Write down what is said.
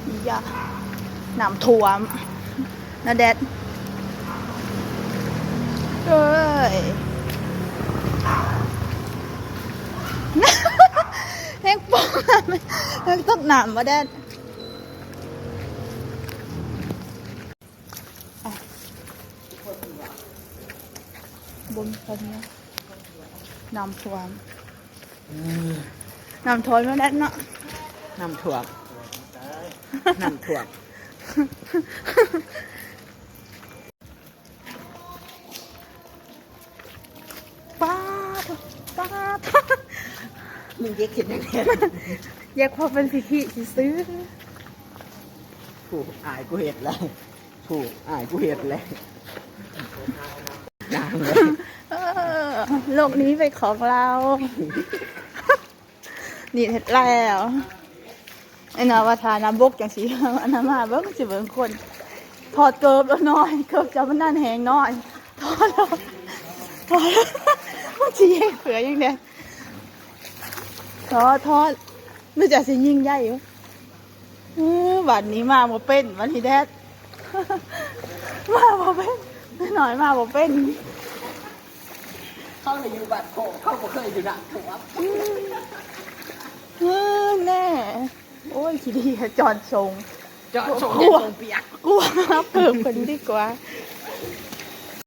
นี่ยาน้ำท่วมนะแดดเอ้ยแห้งปองแห้งต้นหนามมาแดดบนคนนี้น้ำท่วมน้ำท่วมมาแดดเนาะน้ำถ่วงน้ำถ่วงป้าป้ามึงเย็กเห็นยังไง แยกพอเป็นสิที่ซื้อ ถูกอายกูเห็ดเลยถูกอายกูเห็ดเลยนางเลยโลกนี้เป็นของเรา นี่เห็ดแล้วไอ้นาว่าทานาบกอย่างสีอันนั้นมาเบิ้งสิเบิ้งคนถอดเกิบแล้วน้อยเกิบจะมันนั่นแหงน้อยถอดแล้วมันจะแยกเผือยังเดียวทอดไม่จะสิยิ่งใหญ่อยู่วันนี้มาบ่เป็นวันที่แดดมาบ่เป็นหน่อยมาบ่เป็นเข้าในอยู่บัดโขเข้าบ่เคยอยู่ดักถูกครับแน่โอ้ยขี้ดีจอดทรงจอดส่งเปียกกูว่าเพิ่มคนดีกว่า